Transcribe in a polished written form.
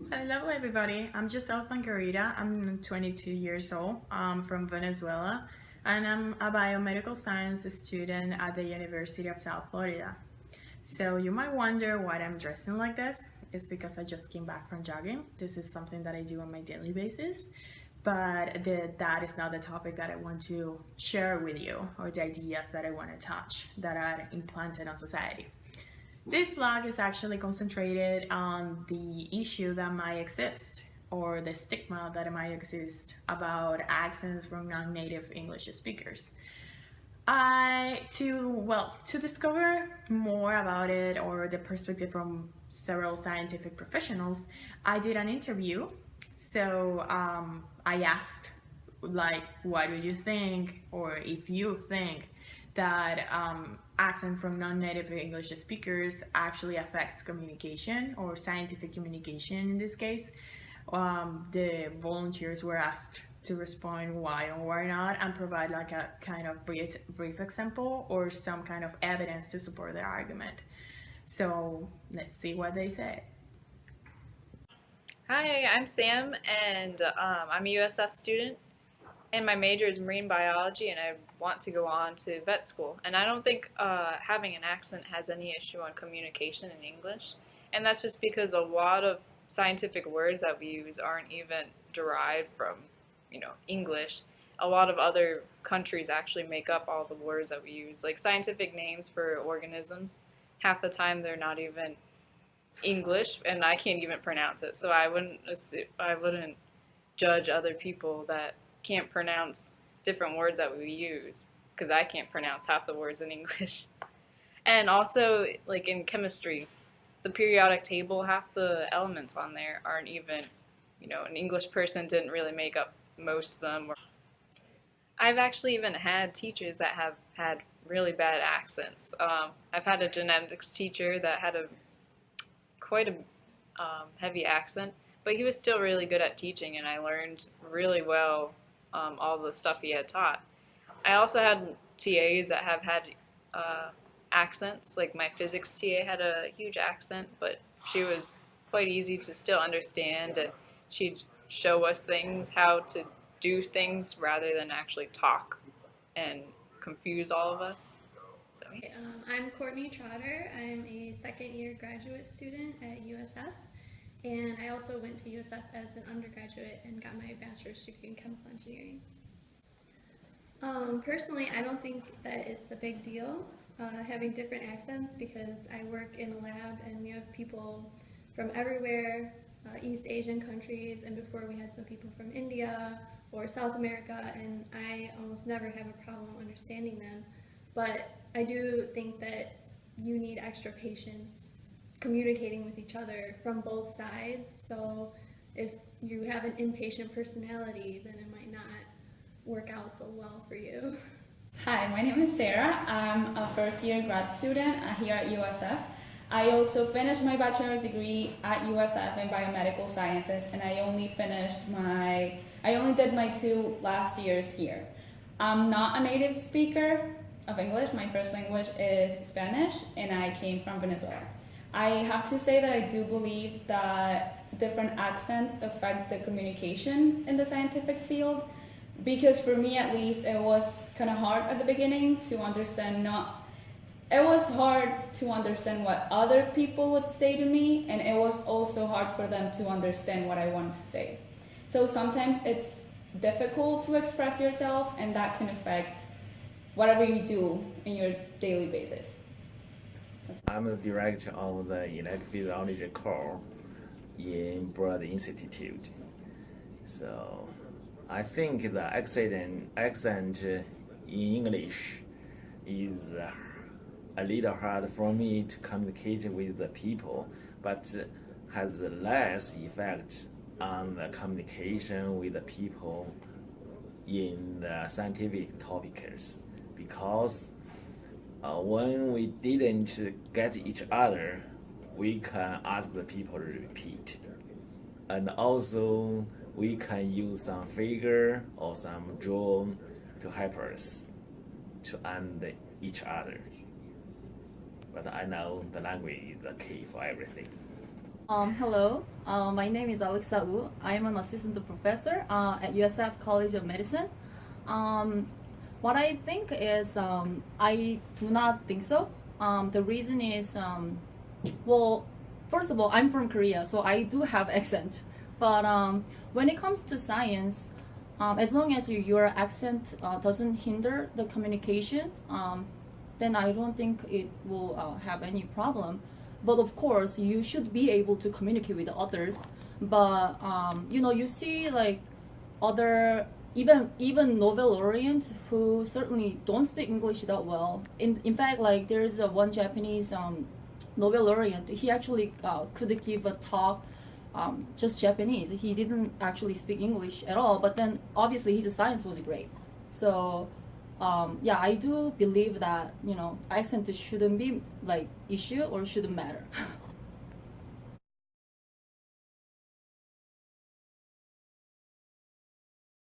Hello, everybody. I'm Giselle Fancarita. I'm 22 years old. I'm from Venezuela, and I'm a biomedical science student at the University of South Florida. So you might wonder why I'm dressing like this. It's because I just came back from jogging. This is something that I do on my daily basis, but that is not the topic that I want to share with you or the ideas that I want to touch that are implanted on society. This blog is actually concentrated on the issue that might exist or the stigma that might exist about accents from non-native English speakers. To discover more about it or the perspective from several scientific professionals, I did an interview. I asked, like, what would you think, or if you think that accent from non-native English speakers actually affects communication or scientific communication in this case. The volunteers were asked to respond why or why not and provide like a kind of brief example or some kind of evidence to support their argument. So let's see what they say. Hi, I'm Sam, and I'm a USF student, and my major is marine biology, and I want to go on to vet school. And I don't think having an accent has any issue on communication in English, and that's just because a lot of scientific words that we use aren't even derived from, English. A lot of other countries actually make up all the words that we use, like scientific names for organisms. Half the time, they're not even English, and I can't even pronounce it. So I wouldn't judge other people that can't pronounce different words that we use because I can't pronounce half the words in English. And also, like in chemistry, the periodic table, half the elements on there aren't even, an English person didn't really make up most of them. I've actually even had teachers that have had really bad accents. I've had a genetics teacher that had a quite a heavy accent, but he was still really good at teaching, and I learned really well all the stuff he had taught. I also had TAs that have had accents, like my physics TA had a huge accent, but she was quite easy to still understand, and she'd show us things, how to do things rather than actually talk and confuse all of us. So I'm Courtney Trotter. I'm a second year graduate student at USF, and I also went to USF as an undergraduate and got my bachelor's degree in chemical engineering. Personally, I don't think that it's a big deal having different accents because I work in a lab and we have people from everywhere, East Asian countries, and before we had some people from India or South America, and I almost never have a problem understanding them. But I do think that you need extra patience communicating with each other from both sides. So if you have an impatient personality, then it might not work out so well for you. Hi, my name is Sarah. I'm a first year grad student here at USF. I also finished my bachelor's degree at USF in biomedical sciences, and I only did my 2 last years here. I'm not a native speaker of English. My first language is Spanish, and I came from Venezuela. I have to say that I do believe that different accents affect the communication in the scientific field, because for me at least it was kind of hard at the beginning to understand it was hard to understand what other people would say to me, and it was also hard for them to understand what I wanted to say. So sometimes it's difficult to express yourself, and that can affect whatever you do in your daily basis. I'm the director of the electrophysiology core in Broad Institute. So I think the accent in English is a little hard for me to communicate with the people, but has less effect on the communication with the people in the scientific topics, because when we didn't get each other, we can ask the people to repeat. And also, we can use some figure or some drawing to help us to understand each other. But I know the language is the key for everything. Hello, my name is Alexa Wu. I am an assistant professor at USF College of Medicine. What I think is I do not think so. The reason is, well, first of all, I'm from Korea, so I do have accent. But when it comes to science, as long as your accent doesn't hinder the communication, then I don't think it will have any problem. But of course, you should be able to communicate with others. But you see like other even Nobel laureates who certainly don't speak English that well. In fact, like there's one Japanese Nobel laureate. He actually could give a talk just Japanese. He didn't actually speak English at all. But then obviously his science was great. So yeah, I do believe that accent shouldn't be like issue or shouldn't matter.